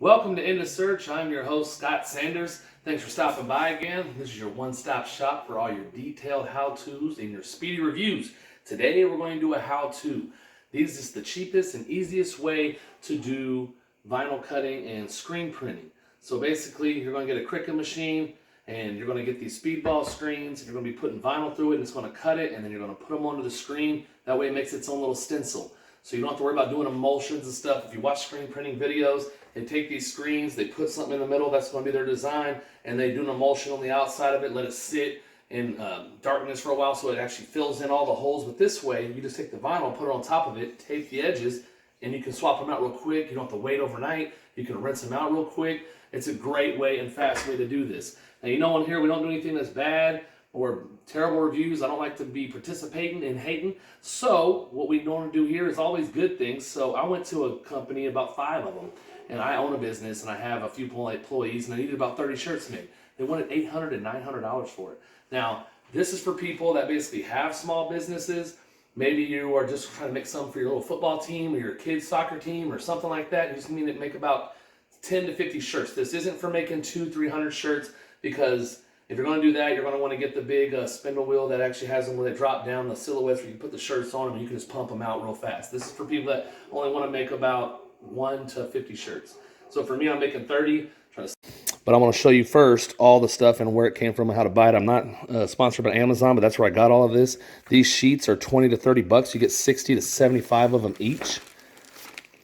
Welcome to Into Search. I'm your host, Scott Sanders. Thanks for stopping by again. This is your one-stop shop for all your detailed how-tos and your speedy reviews. Today we're going to do a how-to. This is the cheapest and easiest way to do vinyl cutting and screen printing. So basically, you're going to get a Cricut machine and you're going to get these speedball screens. You're going to be putting vinyl through it and it's going to cut it, and then you're going to put them onto the screen. That way it makes its own little stencil. So you don't have to worry about doing emulsions and stuff. If you watch screen printing videos, they take these screens, they put something in the middle, that's going to be their design, and they do an emulsion on the outside of it, let it sit in darkness for a while so it actually fills in all the holes. But this way, you just take the vinyl, put it on top of it, tape the edges, and you can swap them out real quick. You don't have to wait overnight. You can rinse them out real quick. It's a great way and fast way to do this. Now, you know, on here, we don't do anything that's bad or terrible reviews. I don't like to be participating and hating. So what we normally do here is always good things. So I went to a company, about 5 of them, and I own a business and I have a few employees, and I needed about 30 shirts made. They wanted $800 and $900 for it. Now, this is for people that basically have small businesses. Maybe you are just trying to make some for your little football team or your kids' soccer team or something like that. You just need to make about 10 to 50 shirts. This isn't for making 200-300 shirts, because if you're going to do that, you're going to want to get the big spindle wheel that actually has them where they drop down, the silhouettes where you put the shirts on them and you can just pump them out real fast. This is for people that only want to make about 1 to 50 shirts. So for me, I'm making 30. But I want to show you first all the stuff and where it came from and how to buy it. I'm not sponsored by Amazon, but that's where I got all of this. These sheets are 20 to 30 bucks. You get 60 to 75 of them each.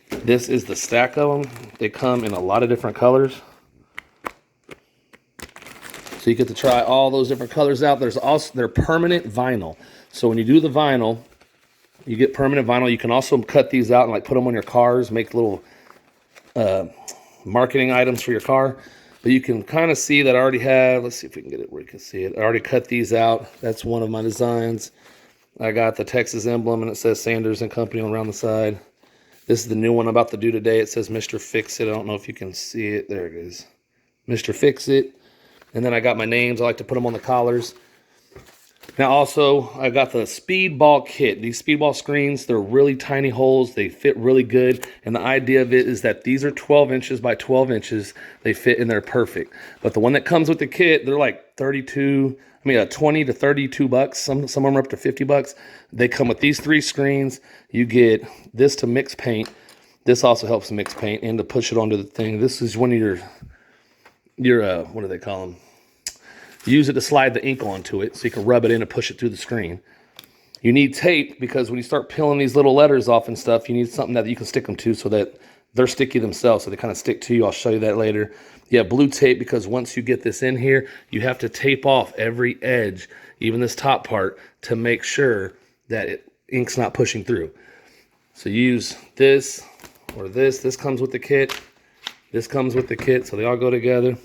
This is the stack of them. They come in a lot of different colors. So you get to try all those different colors out. They're permanent vinyl. So when you do the vinyl, you get permanent vinyl. You can also cut these out and like put them on your cars, make little marketing items for your car. But you can kind of see that I already have, let's see if we can get it where you can see it. I already cut these out. That's one of my designs. I got the Texas emblem and it says Sanders and Company around the side. This is the new one I'm about to do today. It says Mr. Fix It. I don't know if you can see it. There it is. Mr. Fix It. And then I got my names. I like to put them on the collars. Now also, I got the speedball kit. These speedball screens, they're really tiny holes. They fit really good. And the idea of it is that these are 12 inches by 12 inches. They fit and they're perfect. But the one that comes with the kit, they're like 20 to 32 bucks. Some of them are up to 50 bucks. They come with these 3 screens. You get this to mix paint. This also helps mix paint and to push it onto the thing. This is one of your what do they call them? Use it to slide the ink onto it so you can rub it in and push it through the screen. You need tape because when you start peeling these little letters off and stuff, you need something that you can stick them to so that they're sticky themselves, so they kind of stick to you. I'll show you that later. You have blue tape because once you get this in here, you have to tape off every edge, even this top part, to make sure that ink's not pushing through. So use this or this. This comes with the kit. This comes with the kit, so they all go together.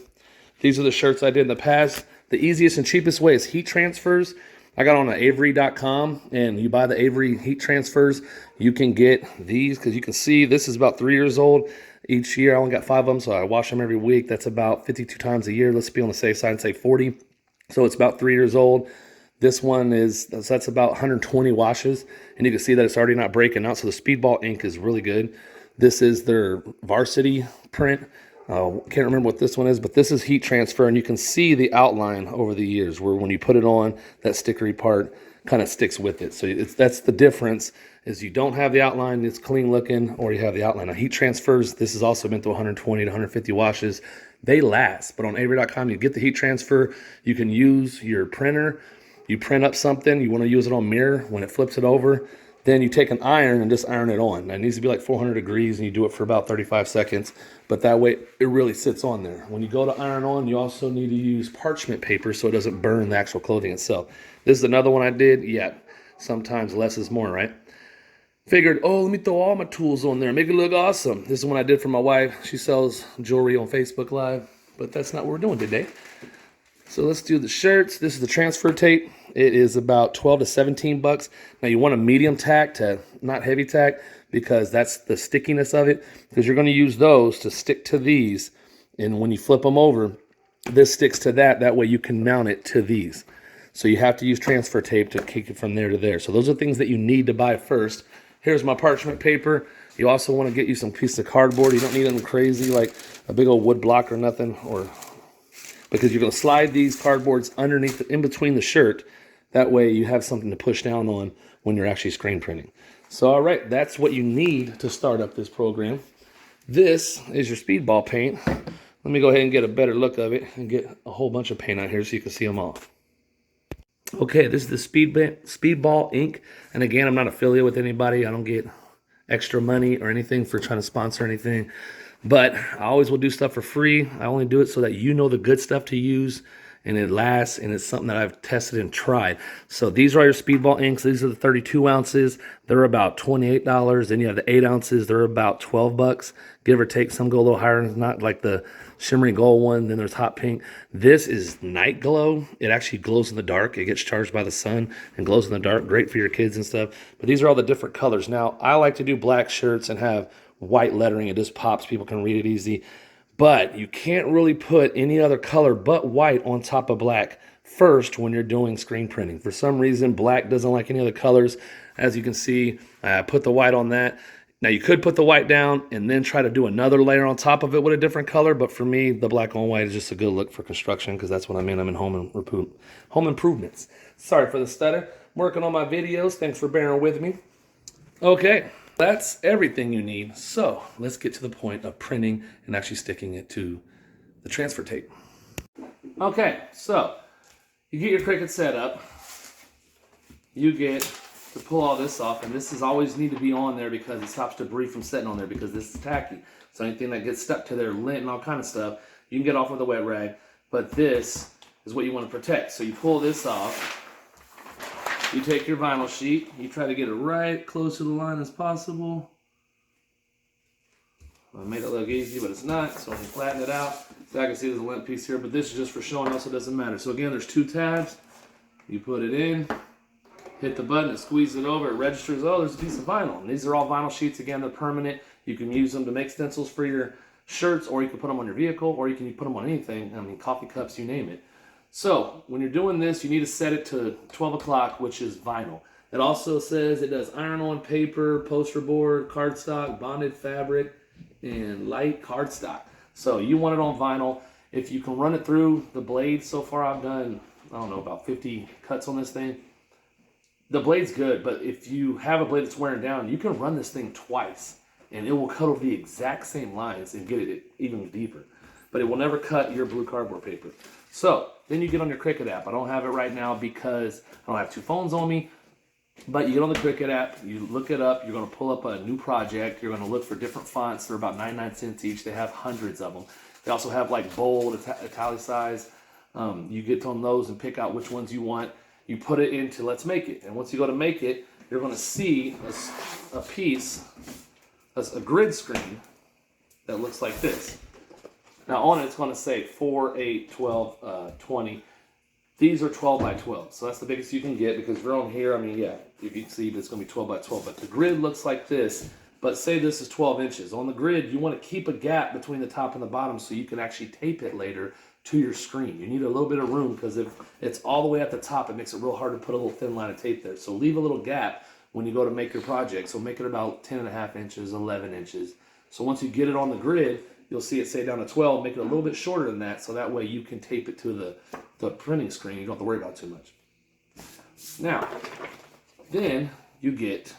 These are the shirts I did in the past. The easiest and cheapest way is heat transfers. I got on Avery.com, and you buy the Avery heat transfers. You can get these because you can see this is about 3 years old. Each year I only got 5 of them, so I wash them every week. That's about 52 times a year. Let's be on the safe side and say 40. So it's about 3 years old. This one that's about 120 washes, and you can see that it's already not breaking out. So the speedball ink is really good. This is their varsity print. Can't remember what this one is, but this is heat transfer, and you can see the outline over the years where when you put it on, that stickery part kind of sticks with it. So that's the difference, is you don't have the outline, it's clean looking, or you have the outline. Now, heat transfers, this has also been through 120 to 150 washes. They last, but on Avery.com, you get the heat transfer. You can use your printer. You print up something, you want to use it on mirror. When it flips it over, then you take an iron and just iron it on. Now, it needs to be like 400 degrees, and you do it for about 35 seconds. But that way, it really sits on there. When you go to iron on, you also need to use parchment paper so it doesn't burn the actual clothing itself. This is another one I did. Yeah, sometimes less is more, right? Figured, oh, let me throw all my tools on there, make it look awesome. This is one I did for my wife. She sells jewelry on Facebook Live, but that's not what we're doing today. So let's do the shirts. This is the transfer tape. It is about 12 to 17 bucks. Now you want a medium tack to not heavy tack because that's the stickiness of it, because you're going to use those to stick to these. And when you flip them over, this sticks to that. That way you can mount it to these. So you have to use transfer tape to kick it from there to there. So those are things that you need to buy first. Here's my parchment paper. You also want to get you some piece of cardboard. You don't need anything crazy like a big old wood block or nothing, or because you're going to slide these cardboards underneath, in between the shirt. That way you have something to push down on when you're actually screen printing. So, all right, that's what you need to start up this program. This is your speedball paint. Let me go ahead and get a better look of it and get a whole bunch of paint out here so you can see them all. Okay, this is the speedball ink. And again, I'm not affiliated with anybody. I don't get extra money or anything for trying to sponsor anything. But I always will do stuff for free. I only do it so that you know the good stuff to use and it lasts, and it's something that I've tested and tried. So these are your speedball inks. These are the 32 ounces. They're about $28. Then you have the 8 ounces. They're about $12, give or take. Some go a little higher, not like the shimmery gold one. Then there's hot pink. This is night glow. It actually glows in the dark. It gets charged by the sun and glows in the dark. Great for your kids and stuff. But these are all the different colors. Now, I like to do black shirts and have white lettering. It just pops. People can read it easy. But you can't really put any other color but white on top of black first when you're doing screen printing. For some reason, black doesn't like any other colors. As you can see, I put the white on that. Now, you could put the white down and then try to do another layer on top of it with a different color. But for me, the black on white is just a good look for construction because that's what I'm in. I'm in home improvements. Sorry for the stutter. I'm working on my videos. Thanks for bearing with me. Okay. That's everything you need. So let's get to the point of printing and actually sticking it to the transfer tape. Okay, so you get your Cricut set up. You get to pull all this off, and this is always need to be on there because it stops debris from sitting on there because this is tacky. So anything that gets stuck to their lint and all kind of stuff, you can get off with a wet rag, but this is what you want to protect. So you pull this off. You take your vinyl sheet, you try to get it right close to the line as possible. I made it look easy, but it's not, so I'm flatten it out. So I can see there's a lint piece here, but this is just for showing us, so it doesn't matter. So again, there's 2 tabs. You put it in, hit the button, it squeezes it over, it registers, oh, there's a piece of vinyl. And these are all vinyl sheets, again, they're permanent. You can use them to make stencils for your shirts, or you can put them on your vehicle, or you can put them on anything. I mean, coffee cups, you name it. So when you're doing this, you need to set it to 12 o'clock, which is vinyl. It also says it does iron-on paper, poster board, cardstock, bonded fabric, and light cardstock. So you want it on vinyl. If you can run it through the blade, so far I've done, I don't know, about 50 cuts on this thing. The blade's good, but if you have a blade that's wearing down, you can run this thing twice, and it will cut over the exact same lines and get it even deeper. But it will never cut your blue cardboard paper. So then you get on your Cricut app. I don't have it right now because I don't have 2 phones on me. But you get on the Cricut app, you look it up, you're going to pull up a new project, you're going to look for different fonts. They're about 99 cents each. They have hundreds of them. They also have like bold, italicized. You get on those and pick out which ones you want. You put it into Let's Make It. And once you go to make it, you're going to see a piece, a grid screen that looks like this. Now on it, it's going to say 4, 8, 12, 20. These are 12 by 12. So that's the biggest you can get because if you're on here, I mean, yeah, if you can see, it's going to be 12 by 12. But the grid looks like this. But say this is 12 inches. On the grid, you want to keep a gap between the top and the bottom so you can actually tape it later to your screen. You need a little bit of room because if it's all the way at the top, it makes it real hard to put a little thin line of tape there. So leave a little gap when you go to make your project. So make it about 10.5 inches, 11 inches. So once you get it on the grid, you'll see it say down to 12, make it a little bit shorter than that, so that way you can tape it to the printing screen. You don't have to worry about it too much. Now, then you get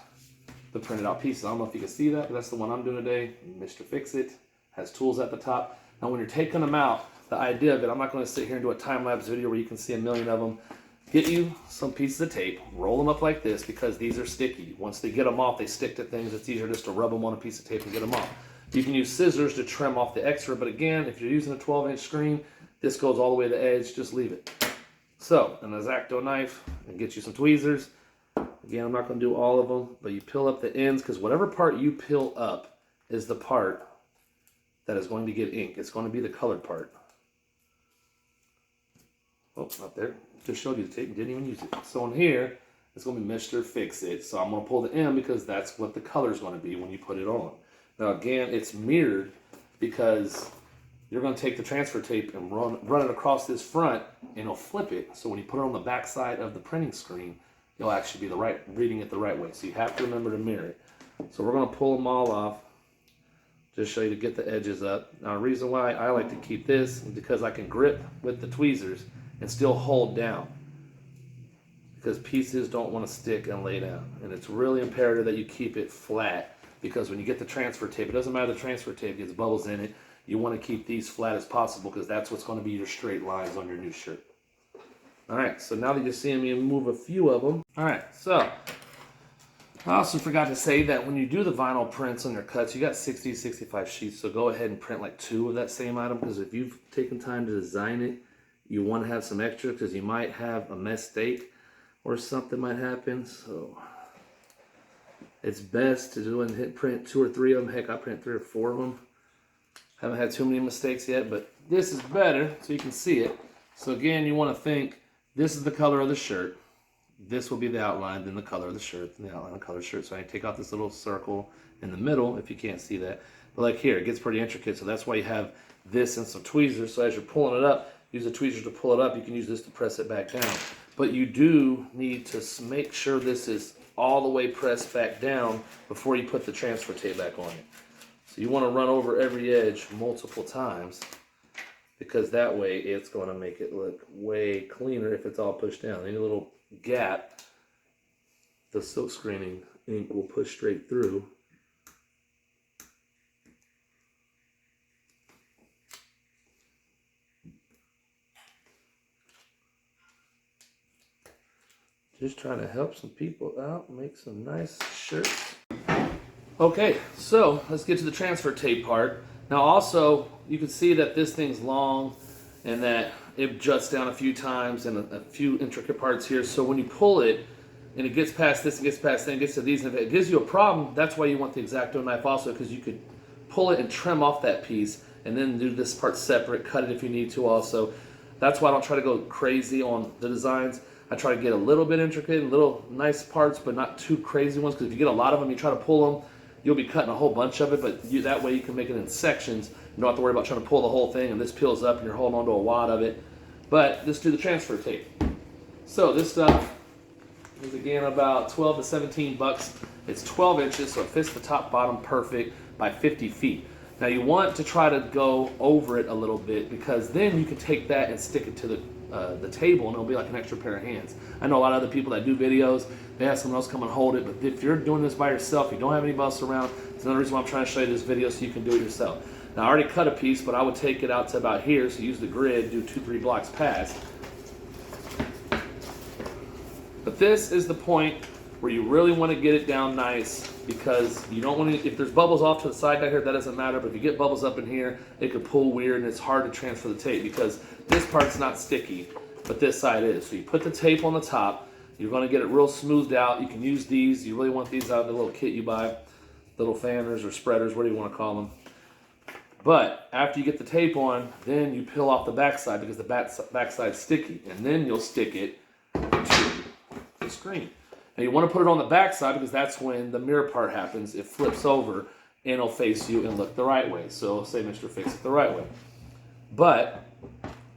the printed out pieces. I don't know if you can see that, but that's the one I'm doing today. Mr. Fix-It has tools at the top. Now, when you're taking them out, the idea of it, I'm not going to sit here and do a time-lapse video where you can see a million of them. Get you some pieces of tape, roll them up like this because these are sticky. Once they get them off, they stick to things. It's easier just to rub them on a piece of tape and get them off. You can use scissors to trim off the extra, but again, if you're using a 12-inch screen, this goes all the way to the edge, just leave it. So, an X-Acto knife, and get you some tweezers. Again, I'm not going to do all of them, but you peel up the ends, because whatever part you peel up is the part that is going to get ink. It's going to be the colored part. Oh, not there. Just showed you the tape and didn't even use it. So in here, it's going to be Mr. Fix-It. So I'm going to pull the M because that's what the color is going to be when you put it on. Now again, it's mirrored because you're going to take the transfer tape and run it across this front and it'll flip it. So when you put it on the back side of the printing screen, you'll actually be reading it the right way. So you have to remember to mirror it. So we're going to pull them all off. Just show you to get the edges up. Now the reason why I like to keep this is because I can grip with the tweezers and still hold down, because pieces don't want to stick and lay down. And it's really imperative that you keep it flat, because when you get the transfer tape, it doesn't matter the transfer tape gets bubbles in it, you want to keep these flat as possible, because that's what's going to be your straight lines on your new shirt. Alright, so now that you're seeing me move a few of them. Alright, so I also forgot to say that when you do the vinyl prints on your cuts, you got 60, 65 sheets, so go ahead and print like 2 of that same item, because if you've taken time to design it, you want to have some extra, because you might have a mistake or something might happen. So it's best to do and hit print 2 or 3 of them. Heck, I print 3 or 4 of them. Haven't had too many mistakes yet, but this is better so you can see it. So again, you want to think, this is the color of the shirt. This will be the outline, then the color of the shirt, then the outline of the color of the shirt. So I take out this little circle in the middle, if you can't see that. But like here, it gets pretty intricate, so that's why you have this and some tweezers. So as you're pulling it up, use the tweezers to pull it up. You can use this to press it back down. But you do need to make sure this is all the way pressed back down before you put the transfer tape back on it. So you want to run over every edge multiple times, because that way it's going to make it look way cleaner if it's all pushed down. Any little gap, the silk screening ink will push straight through. Just trying to help some people out, make some nice shirts. Okay, so let's get to the transfer tape part. Now also, you can see that this thing's long and that it juts down a few times and a few intricate parts here. So when you pull it and it gets past this and gets past that and gets to these, and if it gives you a problem, that's why you want the X-Acto knife also, because you could pull it and trim off that piece and then do this part separate, cut it if you need to also. That's why I don't try to go crazy on the designs. I try to get a little bit intricate and little nice parts, but not too crazy ones, because if you get a lot of them, you try to pull them, you'll be cutting a whole bunch of it, but that way you can make it in sections. You don't have to worry about trying to pull the whole thing and this peels up and you're holding on to a wad of it. But let's do the transfer tape. So this stuff is again about 12 to 17 bucks. It's 12 inches, so it fits the top bottom perfect by 50 feet. Now you want to try to go over it a little bit, because then you can take that and stick it to the table and it'll be like an extra pair of hands. I know a lot of other people that do videos, they have someone else come and hold it, but if you're doing this by yourself, you don't have anybody else around, it's another reason why I'm trying to show you this video, so you can do it yourself. Now I already cut a piece, but I would take it out to about here, so use the grid, do 2-3 blocks past. But this is the point where you really want to get it down nice, because you don't want to, if there's bubbles off to the side down here, that doesn't matter, but if you get bubbles up in here, it could pull weird and it's hard to transfer the tape, because this part's not sticky, but this side is. So you put the tape on the top, you're going to get it real smoothed out. You can use these, you really want these out of the little kit you buy, little fanners or spreaders, whatever you want to call them. But after you get the tape on, then you peel off the backside, because the backside's sticky, and then you'll stick it to the screen. Now you want to put it on the back side, because that's when the mirror part happens. It flips over and it'll face you and look the right way. So say Mr. Fix It the right way. But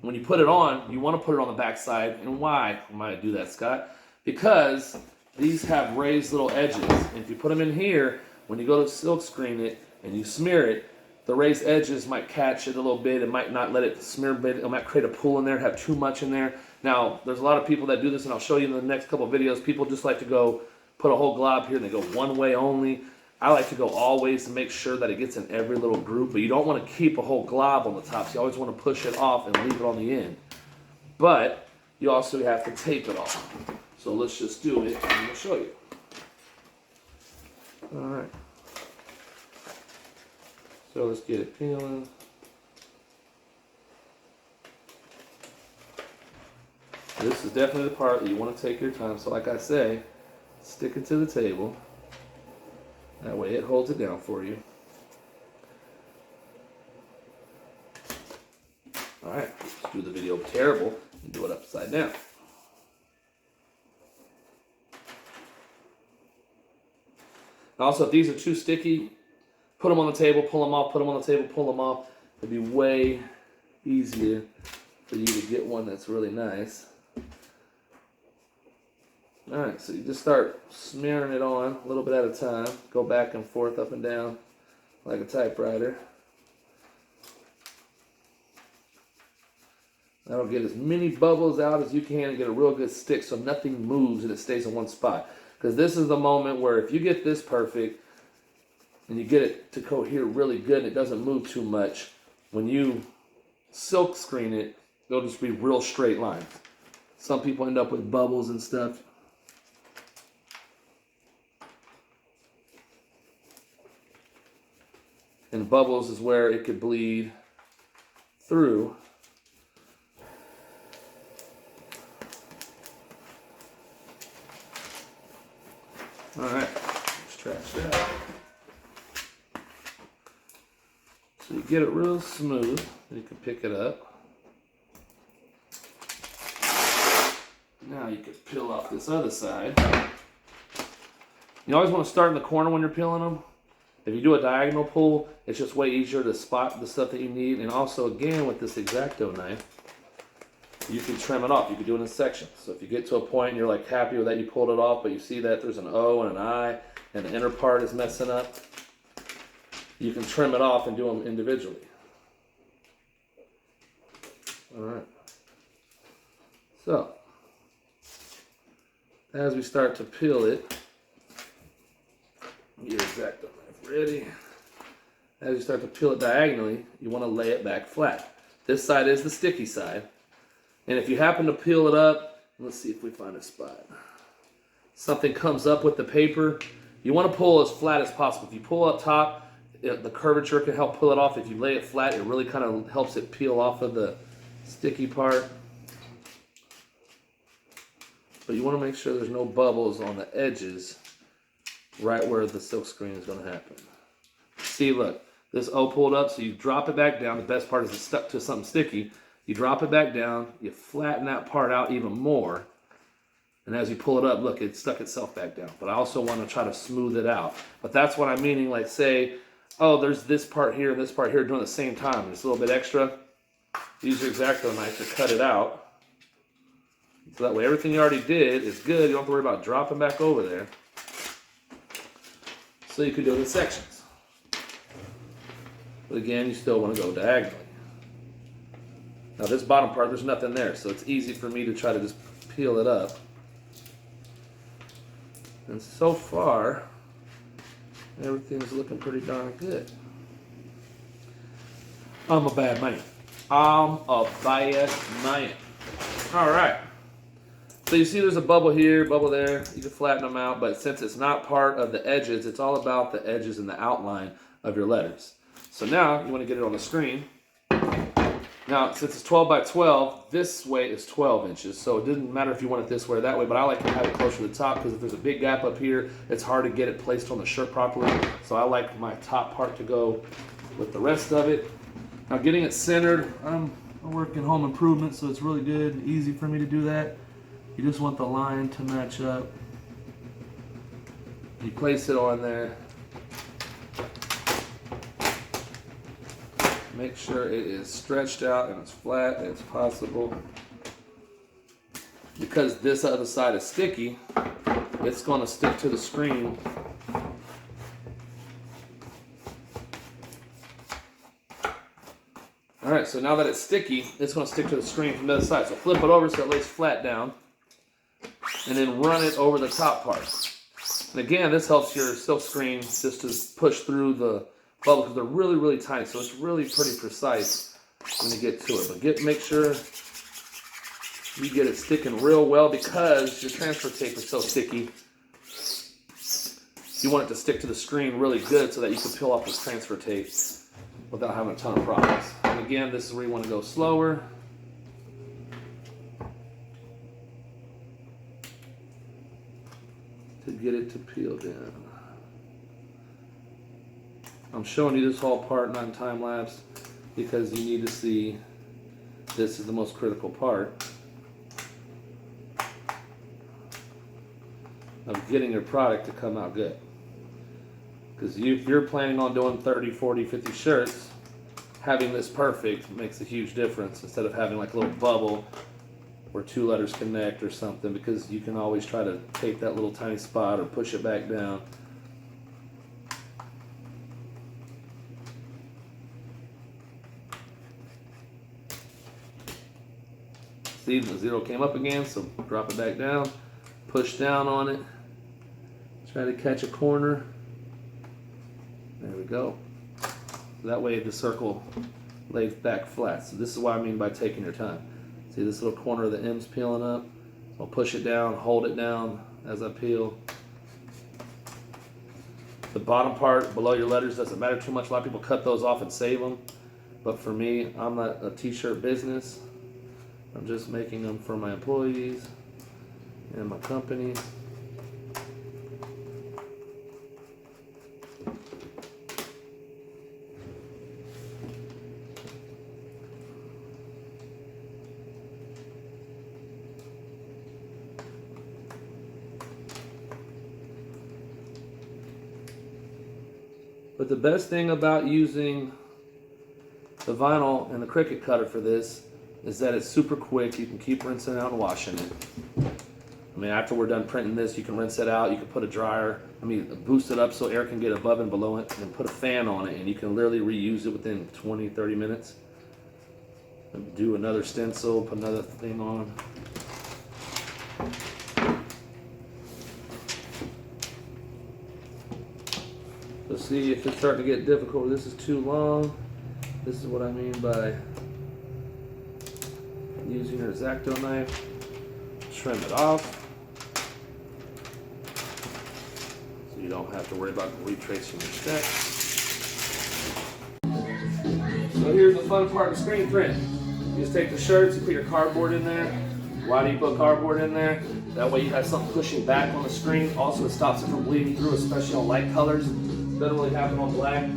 when you put it on, you want to put it on the back side. And why am I do that, Scott? Because these have raised little edges. And if you put them in here, when you go to silk screen it and you smear it, the raised edges might catch it a little bit. It might not let it smear a bit. It might create a pool in there, have too much in there. Now, there's a lot of people that do this, and I'll show you in the next couple of videos. People just like to go put a whole glob here, and they go one way only. I like to go all ways to make sure that it gets in every little group, but you don't want to keep a whole glob on the top, so you always want to push it off and leave it on the end. But you also have to tape it off. So let's just do it, and we'll show you. All right. So let's get it peeling. This is definitely the part that you want to take your time. So like I say, stick it to the table. That way it holds it down for you. Alright, let's do the video terrible and do it upside down. And also, if these are too sticky, put them on the table, pull them off, put them on the table, pull them off. It'd be way easier for you to get one that's really nice. Alright, so you just start smearing it on a little bit at a time. Go back and forth, up and down, like a typewriter. That'll get as many bubbles out as you can and get a real good stick so nothing moves and it stays in one spot. Because this is the moment where if you get this perfect and you get it to cohere really good and it doesn't move too much, when you silk screen it, they'll just be real straight lines. Some people end up with bubbles and stuff. And bubbles is where it could bleed through. All right, stretch that. So you get it real smooth, and you can pick it up. Now you can peel off this other side. You always want to start in the corner when you're peeling them. If you do a diagonal pull, it's just way easier to spot the stuff that you need. And also, again, with this X-Acto knife, you can trim it off. You can do it in sections. So if you get to a point and you're like happy with that, you pulled it off, but you see that there's an O and an I, and the inner part is messing up, you can trim it off and do them individually. All right. So, as we start to peel it, get your X-Acto knife ready. As you start to peel it diagonally, you want to lay it back flat. This side is the sticky side. And if you happen to peel it up, let's see if we find a spot. Something comes up with the paper, you want to pull as flat as possible. If you pull up top, the curvature can help pull it off. If you lay it flat, it really kind of helps it peel off of the sticky part. But you want to make sure there's no bubbles on the edges right where the silk screen is going to happen. See, look, this O pulled up, so you drop it back down. The best part is it's stuck to something sticky. You drop it back down, you flatten that part out even more, and as you pull it up, look, it stuck itself back down. But I also want to try to smooth it out. But that's what I'm meaning, like say, oh, there's this part here and this part here doing the same time. Just a little bit extra. Use your X-Acto knife to cut it out. So that way everything you already did is good. You don't have to worry about dropping back over there. So you can do it in sections. But again, you still want to go diagonally. Now this bottom part, there's nothing there, so it's easy for me to try to just peel it up. And so far, everything's looking pretty darn good. I'm a bad man. I'm a bad man. All right. So you see there's a bubble here, bubble there. You can flatten them out, but since it's not part of the edges, it's all about the edges and the outline of your letters. So now you want to get it on the screen. Now, since it's 12 by 12, this way is 12 inches. So it doesn't matter if you want it this way or that way, but I like to have it closer to the top because if there's a big gap up here, it's hard to get it placed on the shirt properly. So I like my top part to go with the rest of it. Now getting it centered, I work in home improvement, so it's really good and easy for me to do that. You just want the line to match up. You place it on there. Make sure it is stretched out and as flat as possible. Because this other side is sticky, it's going to stick to the screen. Alright, so now that it's sticky, it's going to stick to the screen from the other side. So flip it over so it lays flat down. And then run it over the top part. And again, this helps your silk screen just to push through the bubbles because they're really, really tight. So it's really pretty precise when you get to it. But make sure you get it sticking real well because your transfer tape is so sticky. You want it to stick to the screen really good so that you can peel off this transfer tape without having a ton of problems. And again, this is where you want to go slower. To get it to peel down. I'm showing you this whole part, not in time lapse, because you need to see this is the most critical part of getting your product to come out good. Because if you're planning on doing 30, 40, 50 shirts, having this perfect makes a huge difference instead of having like a little bubble where two letters connect or something, because you can always try to take that little tiny spot or push it back down. See, the zero came up again, so drop it back down, push down on it, try to catch a corner. There we go. That way the circle lays back flat. So this is what I mean by taking your time. See this little corner of the M's peeling up? I'll push it down, hold it down as I peel. The bottom part below your letters doesn't matter too much. A lot of people cut those off and save them. But for me, I'm not a t-shirt business. I'm just making them for my employees and my company. But the best thing about using the vinyl and the Cricut cutter for this is that it's super quick. You can keep rinsing out and washing it. I mean, after we're done printing this, you can rinse it out. You can put a dryer, boost it up so air can get above and below it, and put a fan on it, and you can literally reuse it within 20, 30 minutes. And do another stencil, put another thing on. So see if it's starting to get difficult. This is too long. This is what I mean by using your X-Acto knife. Trim it off so you don't have to worry about retracing your steps. So here's the fun part of screen print. You just take the shirts, you put your cardboard in there. Why do you put cardboard in there? That way you have something pushing back on the screen. Also, it stops it from bleeding through, especially on light colors. Doesn't really happen on black.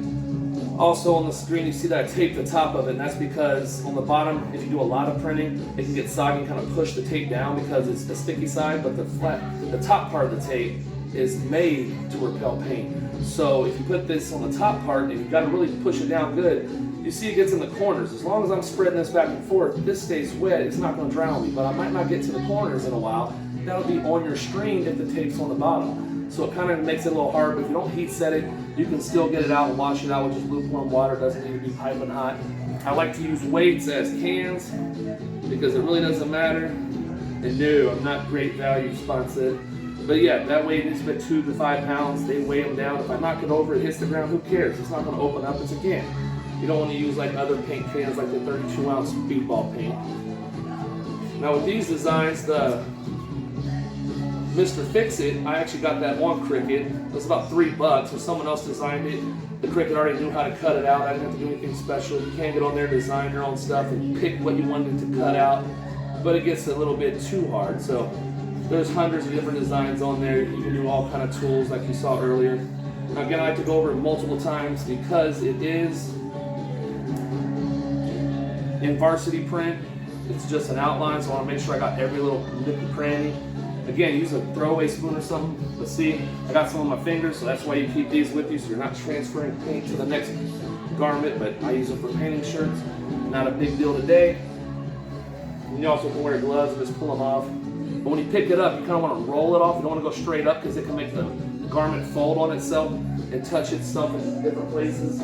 Also on the screen, you see that I taped the top of it, and that's because on the bottom, if you do a lot of printing, it can get soggy and kind of push the tape down because it's the sticky side, but the top part of the tape is made to repel paint. So if you put this on the top part and you've got to really push it down good, you see it gets in the corners. As long as I'm spreading this back and forth, this stays wet, it's not going to drown me, but I might not get to the corners in a while. That'll be on your screen if the tape's on the bottom. So it kind of makes it a little hard, but if you don't heat set it, you can still get it out and wash it out with just lukewarm water. It doesn't need to be piping hot. I like to use weights as cans because it really doesn't matter. And no, I'm not Great Value sponsored. But yeah, that way it's been 2 to 5 pounds. They weigh them down. If I knock it over, it hits the ground, who cares? It's not going to open up. It's a can. You don't want to use like other paint cans like the 32-ounce speedball paint. Now with these designs, the Mr. Fix-It, I actually got that on Cricut. It was about $3, so someone else designed it. The Cricut already knew how to cut it out. I didn't have to do anything special. You can get on there, design your own stuff, and pick what you wanted to cut out, but it gets a little bit too hard. So there's hundreds of different designs on there. You can do all kind of tools like you saw earlier. Now again, I like to go over it multiple times because it is in varsity print. It's just an outline, so I want to make sure I got every little nook and cranny. Again, use a throwaway spoon or something. But see, I got some on my fingers, so that's why you keep these with you, so you're not transferring paint to the next garment, but I use them for painting shirts. Not a big deal today. And you also can wear gloves and just pull them off. But when you pick it up, you kind of want to roll it off. You don't want to go straight up because it can make the garment fold on itself and touch itself in different places.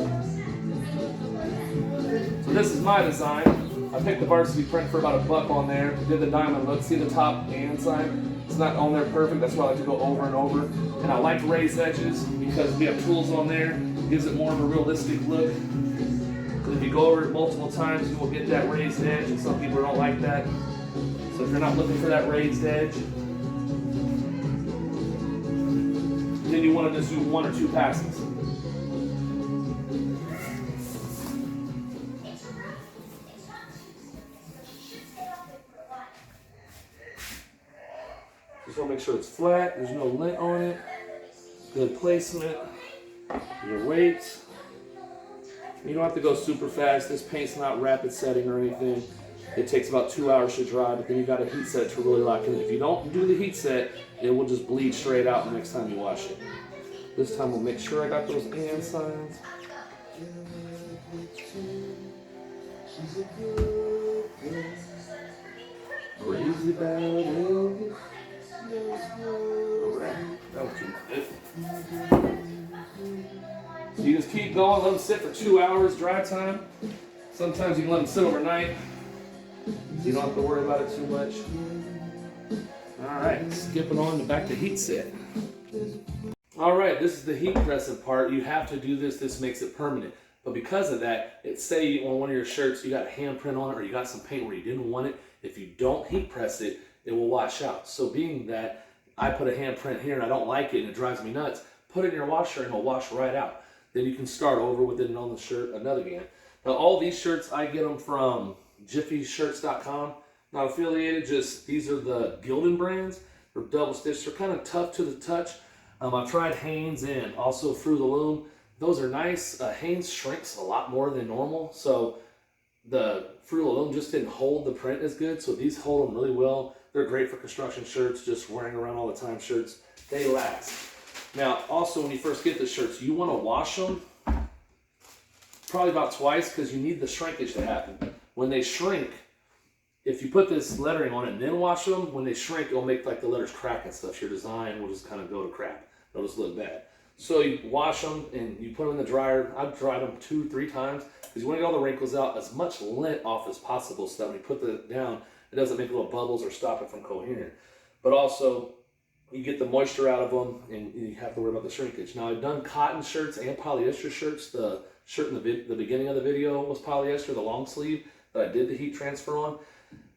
So this is my design. I picked the varsity print for about $1 on there. Did the diamond look. See the top and side? It's not on there perfect. That's why I like to go over and over. And I like raised edges because we have tools on there. It gives it more of a realistic look. Because if you go over it multiple times, you will get that raised edge, and some people don't like that. So if you're not looking for that raised edge, then you want to just do 1 or 2 passes. Just want to make sure it's flat, there's no lint on it, good placement, your weights. You don't have to go super fast. This paint's not rapid setting or anything. It takes about 2 hours to dry, but then you got to heat set to really lock in. If you don't do the heat set, it will just bleed straight out the next time you wash it. This time we'll make sure I got those and signs. Crazy. crazy about it. Alright, that was good. So you just keep going, let them sit for 2 hours, dry time. Sometimes you can let them sit overnight, so you don't have to worry about it too much. Alright, skipping on to back to heat set. Alright, this is the heat pressing part. You have to do this, this makes it permanent. But because of that, it's say on one of your shirts you got a handprint on it or you got some paint where you didn't want it. If you don't heat press it, it will wash out. So being that I put a handprint here and I don't like it and it drives me nuts, put it in your washer and it'll wash right out. Then you can start over with it on the shirt another again. Now all these shirts, I get them from jiffyshirts.com. Not affiliated, just these are the Gildan brands. They're double stitched. They're kind of tough to the touch. I've tried Hanes and also Fruit of the Loom. Those are nice. Hanes shrinks a lot more than normal, so the Fruit of the Loom just didn't hold the print as good, so these hold them really well. They're great for construction shirts, just wearing around all the time shirts. They last. Now, also when you first get the shirts, you want to wash them probably about twice because you need the shrinkage to happen. When they shrink, if you put this lettering on it and then wash them, when they shrink, it'll make like the letters crack and stuff. Your design will just kind of go to crap. They'll just look bad. So you wash them and you put them in the dryer. I've dried them 2-3 times because you want to get all the wrinkles out, as much lint off as possible so that when you put it down, it doesn't make little bubbles or stop it from coherent. But also, you get the moisture out of them and you have to worry about the shrinkage. Now, I've done cotton shirts and polyester shirts. The shirt in the beginning of the video was polyester, the long sleeve that I did the heat transfer on.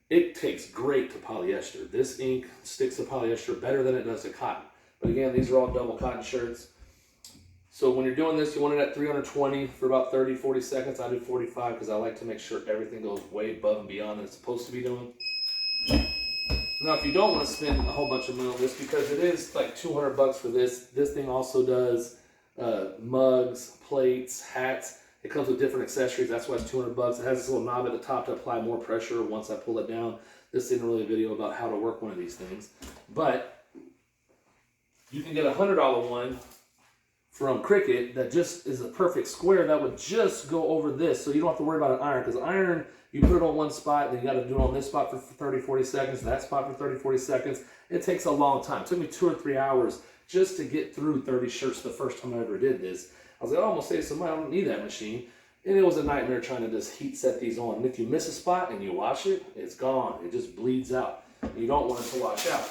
It takes great to polyester. This ink sticks to polyester better than it does to cotton. But again, these are all double cotton shirts. So when you're doing this, you want it at 320 for about 30-40 seconds. I do 45 because I like to make sure everything goes way above and beyond than it's supposed to be doing. Now, if you don't want to spend a whole bunch of money on this, because it is like 200 bucks for this, this thing also does mugs, plates, hats. It comes with different accessories. That's why it's 200 bucks. It has this little knob at the top to apply more pressure once I pull it down. This isn't really a video about how to work one of these things. But you can get a $100 one from Cricut that just is a perfect square that would just go over this, so you don't have to worry about an iron, because iron, you put it on one spot, then you got to do it on this spot for 30-40 seconds, that spot for 30-40 seconds. It takes a long time. It took me 2 or 3 hours just to get through 30 shirts the first time I ever did this. I was like, oh, I'm gonna save some money, I don't need that machine. And it was a nightmare trying to just heat set these on. And if you miss a spot and you wash it, it's gone. It just bleeds out. You don't want it to wash out.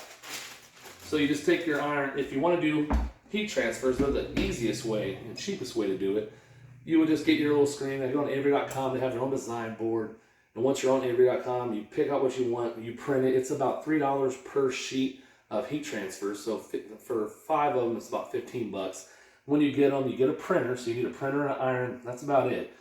So you just take your iron. If you want to do heat transfers, they're the easiest way and cheapest way to do it. You would just get your little screen. They go on Avery.com. They have their own design board. And once you're on Avery.com, you pick out what you want. You print it. It's about $3 per sheet of heat transfers. So for 5 of them, it's about 15 bucks. When you get them, you get a printer. So you need a printer and an iron. That's about it.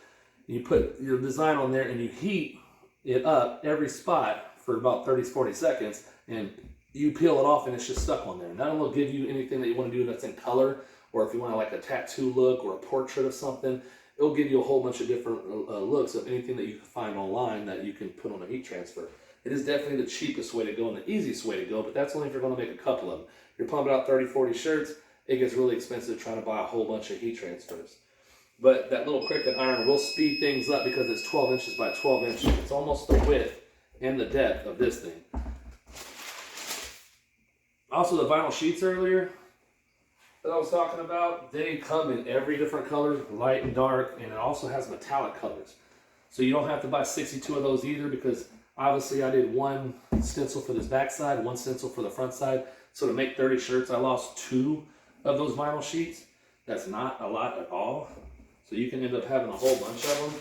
You put your design on there and you heat it up every spot for about 30-40 seconds. And you peel it off and it's just stuck on there. None will give you anything that you want to do that's in color, or if you want like a tattoo look or a portrait of something, it'll give you a whole bunch of different looks of anything that you can find online that you can put on a heat transfer. It is definitely the cheapest way to go and the easiest way to go, but that's only if you're going to make a couple of them. If you're pumping out 30-40 shirts, it gets really expensive trying to buy a whole bunch of heat transfers. But that little Cricut iron will speed things up because it's 12 inches by 12 inches. It's almost the width and the depth of this thing. Also, the vinyl sheets earlier that I was talking about, they come in every different color, light and dark, and it also has metallic colors. So you don't have to buy 62 of those either, because obviously I did one stencil for this back side, one stencil for the front side. So to make 30 shirts, I lost 2 of those vinyl sheets. That's not a lot at all. So you can end up having a whole bunch of them.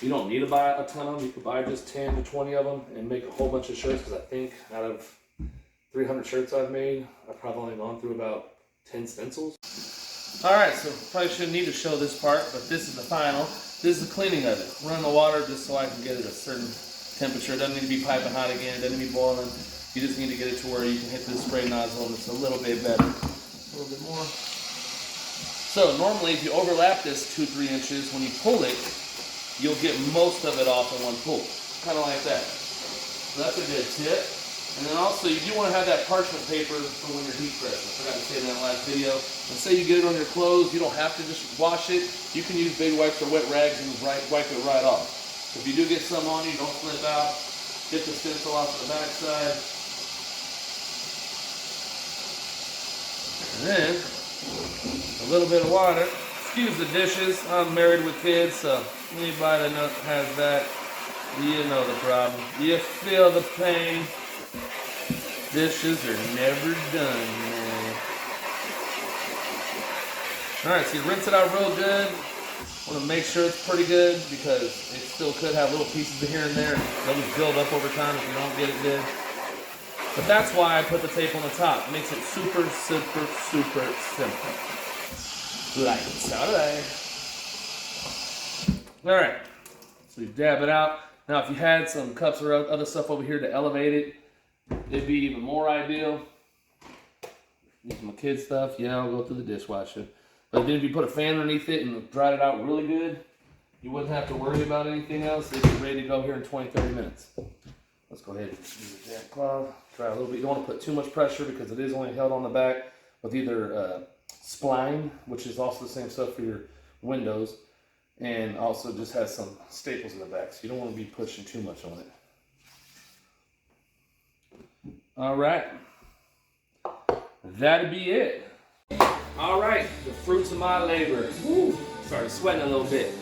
You don't need to buy a ton of them. You could buy just 10 to 20 of them and make a whole bunch of shirts, because I think out of 300 shirts I've made, I've probably only gone through about 10 stencils. Alright, so probably shouldn't need to show this part, but this is the final. This is the cleaning of it. Run the water just so I can get it a certain temperature. It doesn't need to be piping hot again, it doesn't need to be boiling. You just need to get it to where you can hit the spray nozzle and it's a little bit better. A little bit more. So normally if you overlap this 2-3 inches, when you pull it, you'll get most of it off in one pull. Kind of like that. So that's a good tip. And then also, you do want to have that parchment paper for when you're heat pressing. I forgot to say that in the last video. And say you get it on your clothes, you don't have to just wash it. You can use big wipes or wet rags and wipe it right off. If you do get some on you, don't flip out. Get the stencil off the back side. And then a little bit of water. Excuse the dishes. I'm married with kids, so anybody that has that, you know the problem. You feel the pain. Dishes are never done, man. Alright, so you rinse it out real good. Want to make sure it's pretty good because it still could have little pieces of here and there. Those build up over time if you don't get it good. But that's why I put the tape on the top. It makes it super, super, super simple. Like so. Alright, so you dab it out. Now if you had some cups or other stuff over here to elevate it, it'd be even more ideal. Use my kids' stuff, yeah, I'll go through the dishwasher. But then if you put a fan underneath it and dried it out really good, you wouldn't have to worry about anything else. It'd be ready to go here in 20, 30 minutes. Let's go ahead and use a damp cloth. Try a little bit. You don't want to put too much pressure because it is only held on the back with either spline, which is also the same stuff for your windows, and also just has some staples in the back. So you don't want to be pushing too much on it. All right. That'd be it. All right, the fruits of my labor. Woo, started sweating a little bit.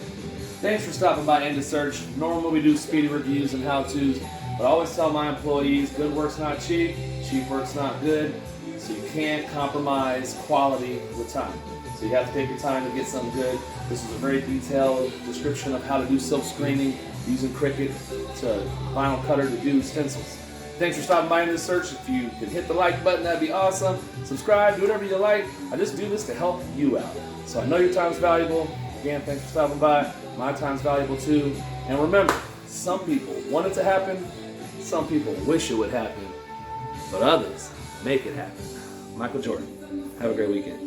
Thanks for stopping by End of Search. Normally we do speedy reviews and how-tos, but I always tell my employees, good work's not cheap, cheap work's not good, so you can't compromise quality with time. So you have to take your time to get something good. This is a very detailed description of how to do silk screening using Cricut to vinyl cutter to do stencils. Thanks for stopping by in this search. If you could hit the like button, that'd be awesome. Subscribe, do whatever you like. I just do this to help you out. So I know your time's valuable. Again, thanks for stopping by. My time's valuable too. And remember, some people want it to happen. Some people wish it would happen. But others make it happen. Michael Jordan. Have a great weekend.